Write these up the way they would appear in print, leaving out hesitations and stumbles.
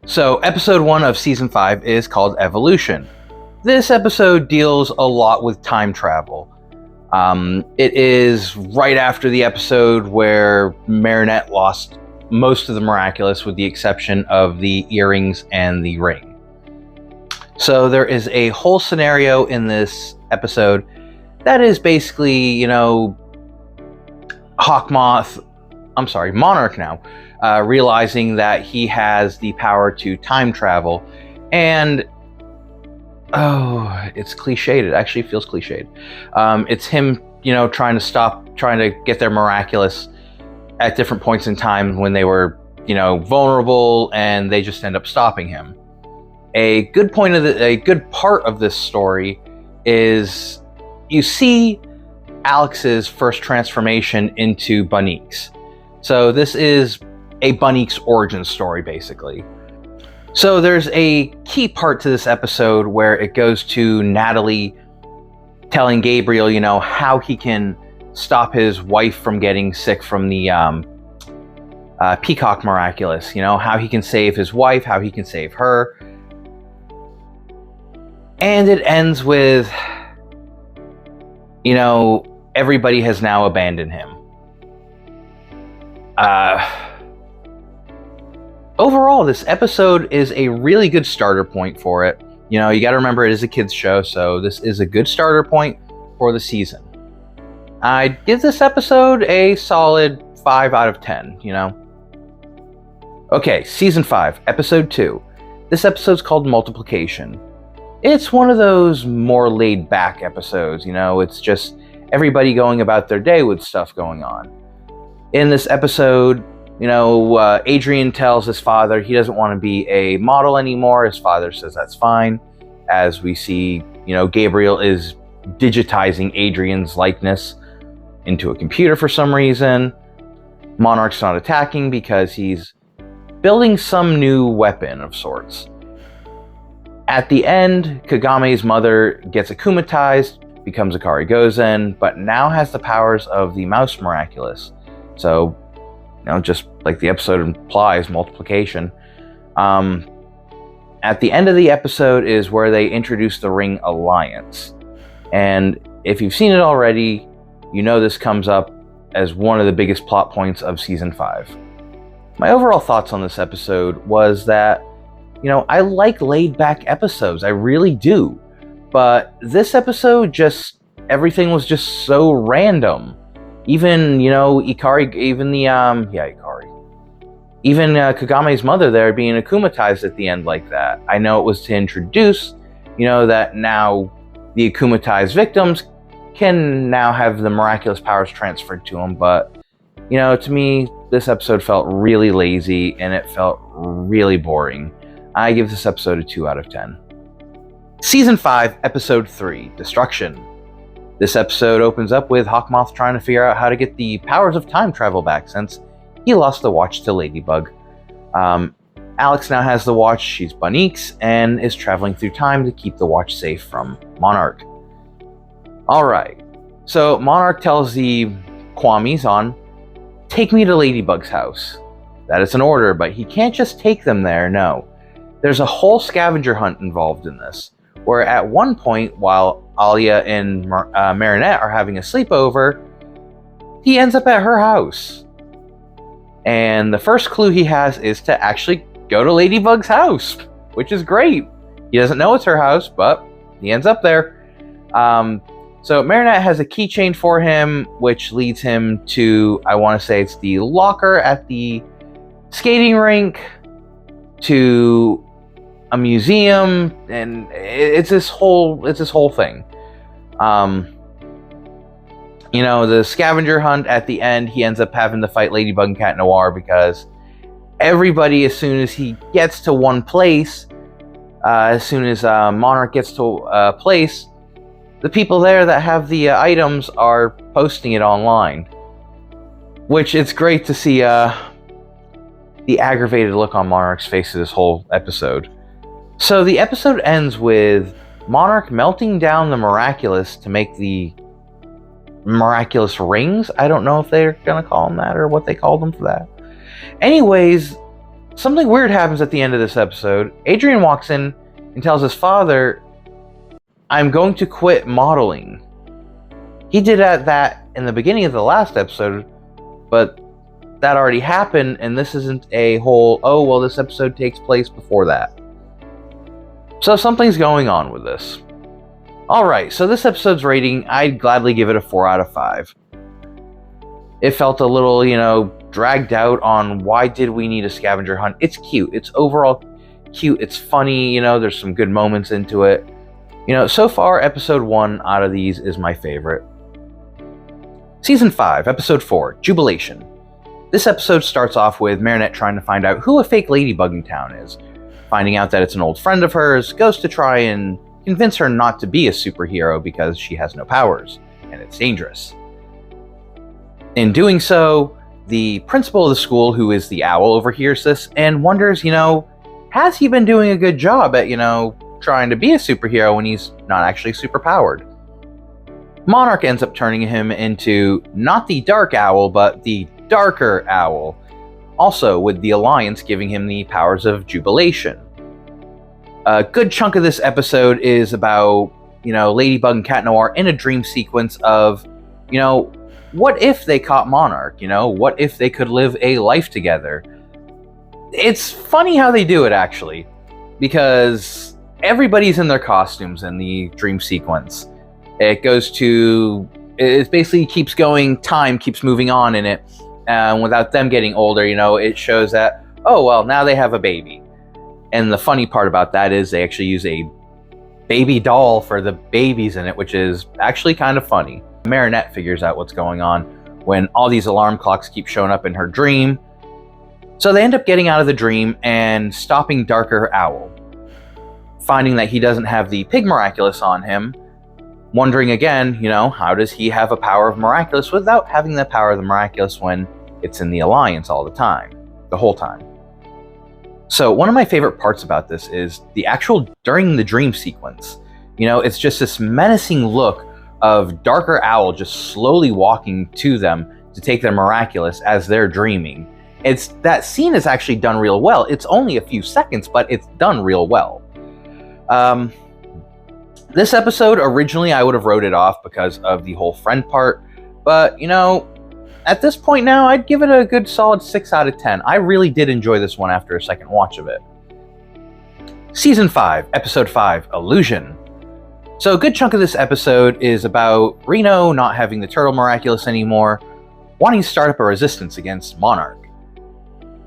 So, episode 1 of season 5 is called Evolution. This episode deals a lot with time travel. It is right after the episode where Marinette lost most of the Miraculous, with the exception of the earrings and the ring. So, there is a whole scenario in this episode that is basically, Monarch now, realizing that he has the power to time travel. And, it's cliched. It actually feels cliched. It's him, trying to get their Miraculous at different points in time when they were, vulnerable, and they just end up stopping him. A good part of this story is you see Alex's first transformation into Bunnyx. So this is a Bunnyx origin story, basically. So there's a key part to this episode where it goes to Natalie telling Gabriel, how he can stop his wife from getting sick from the Peacock Miraculous. How he can save his wife, how he can save her. And it ends with, everybody has now abandoned him. Overall, this episode is a really good starter point for it. You gotta remember it is a kids show, so this is a good starter point for the season. I'd give this episode a solid 5 out of 10, Okay, season 5, episode 2. This episode's called Multiplication. It's one of those more laid back episodes, it's just everybody going about their day with stuff going on. In this episode, Adrian tells his father he doesn't want to be a model anymore. His father says that's fine. As we see, Gabriel is digitizing Adrian's likeness into a computer for some reason. Monarch's not attacking because he's building some new weapon of sorts. At the end, Kagame's mother gets akumatized, becomes Ikari Gozen, but now has the powers of the Mouse Miraculous. So, just like the episode implies, multiplication. At the end of the episode is where they introduce the Ring Alliance. And if you've seen it already, this comes up as one of the biggest plot points of season 5. My overall thoughts on this episode was that, I like laid-back episodes. I really do. But this episode everything was just so random. Even, Ikari, even Kagame's mother there being akumatized at the end like that. I know it was to introduce, that now the akumatized victims can now have the miraculous powers transferred to them. But, to me, this episode felt really lazy and it felt really boring. I give this episode a 2 out of 10. Season 5, Episode 3, Destruction. This episode opens up with Hawkmoth trying to figure out how to get the powers of time travel back since he lost the watch to Ladybug. Alex now has the watch, she's Bunnyx, and is traveling through time to keep the watch safe from Monarch. Alright, so Monarch tells the Kwamis on, take me to Ladybug's house. That is an order, but he can't just take them there, no. There's a whole scavenger hunt involved in this, where at one point, while Alia and Marinette are having a sleepover, he ends up at her house. And the first clue he has is to actually go to Ladybug's house, which is great. He doesn't know it's her house, but he ends up there. So Marinette has a keychain for him, which leads him to, I want to say it's the locker at the skating rink, to a museum, and it's this whole thing. The scavenger hunt at the end, he ends up having to fight Ladybug and Catnoir because everybody, as soon as he gets to one place, as soon as Monarch gets to a place, the people there that have the items are posting it online. Which it's great to see the aggravated look on Monarch's face of this whole episode. So the episode ends with Monarch melting down the Miraculous to make the Miraculous rings. I don't know if they're going to call them that or what they called them for that. Anyways, Something weird happens at the end of this episode. Adrian walks in and tells his father, "I'm going to quit modeling." He did that in the beginning of the last episode, but that already happened, and this isn't a whole, oh, well, this episode takes place before that. So something's going on with this. Alright, so this episode's rating, I'd gladly give it a 4 out of 5. It felt a little, dragged out on why did we need a scavenger hunt. It's cute. It's overall cute. It's funny, there's some good moments into it. So far, episode 1 out of these is my favorite. Season 5, episode 4, Jubilation. This episode starts off with Marinette trying to find out who a fake ladybug in town is. Finding out that it's an old friend of hers, goes to try and convince her not to be a superhero because she has no powers, and it's dangerous. In doing so, the principal of the school, who is the owl, overhears this and wonders, has he been doing a good job at, trying to be a superhero when he's not actually superpowered? Monarch ends up turning him into not the Dark Owl, but the Darker Owl, also with the Alliance giving him the powers of Jubilation. A good chunk of this episode is about, Ladybug and Catnoir in a dream sequence of, what if they caught Monarch? What if they could live a life together? It's funny how they do it, actually, because everybody's in their costumes in the dream sequence. It basically keeps going, time keeps moving on in it, and without them getting older, it shows that, oh, well, now they have a baby. And the funny part about that is they actually use a baby doll for the babies in it, which is actually kind of funny. Marinette figures out what's going on when all these alarm clocks keep showing up in her dream. So they end up getting out of the dream and stopping Darker Owl, finding that he doesn't have the Pig Miraculous on him, wondering again, how does he have a power of Miraculous without having the power of the Miraculous when it's in the Alliance all the time, the whole time. So one of my favorite parts about this is the actual during the dream sequence. It's just this menacing look of Darker Owl just slowly walking to them to take their Miraculous as they're dreaming. That scene is actually done real well. It's only a few seconds, but it's done real well. This episode, originally I would have wrote it off because of the whole friend part, but at this point now, I'd give it a good solid 6 out of 10. I really did enjoy this one after a second watch of it. Season 5, Episode 5, Illusion. So a good chunk of this episode is about Reno not having the Turtle Miraculous anymore, wanting to start up a resistance against Monarch,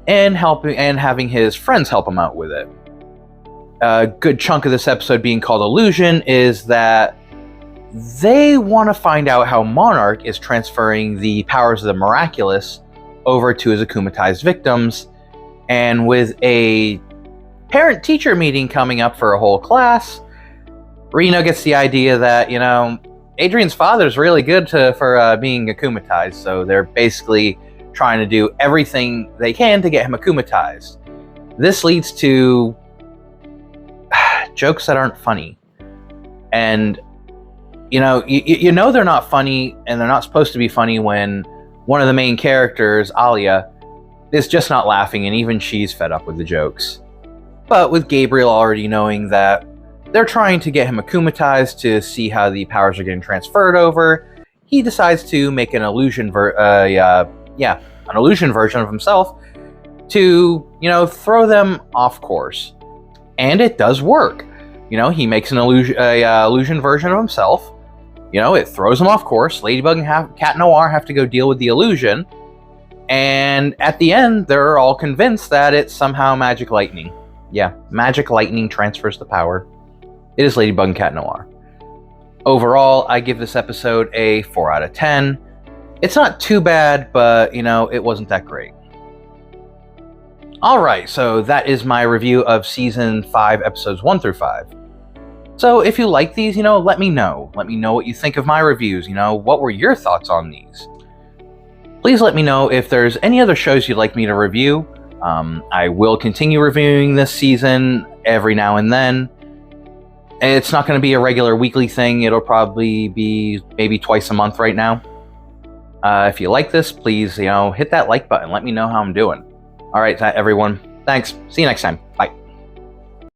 and having his friends help him out with it. A good chunk of this episode being called Illusion is that they want to find out how Monarch is transferring the powers of the Miraculous over to his akumatized victims, and with a parent-teacher meeting coming up for a whole class, Reno gets the idea that, Adrian's father's really good for being akumatized, so they're basically trying to do everything they can to get him akumatized. This leads to jokes that aren't funny. And you know they're not funny, and they're not supposed to be funny when one of the main characters, Alia, is just not laughing, and even she's fed up with the jokes. But with Gabriel already knowing that they're trying to get him akumatized to see how the powers are getting transferred over, he decides to make an illusion version of himself to, throw them off course. And it does work. He makes an illusion version of himself. It throws them off course. Ladybug and Catnoir have to go deal with the illusion. And at the end, they're all convinced that it's somehow magic lightning. Yeah, magic lightning transfers the power. It is Ladybug and Catnoir. Overall, I give this episode a 4 out of 10. It's not too bad, but, it wasn't that great. Alright, so that is my review of Season 5, Episodes 1 through 5. So if you like these, let me know. Let me know what you think of my reviews. What were your thoughts on these? Please let me know if there's any other shows you'd like me to review. I will continue reviewing this season every now and then. It's not going to be a regular weekly thing. It'll probably be maybe twice a month right now. If you like this, please, hit that like button. Let me know how I'm doing. All right, everyone. Thanks. See you next time. Bye.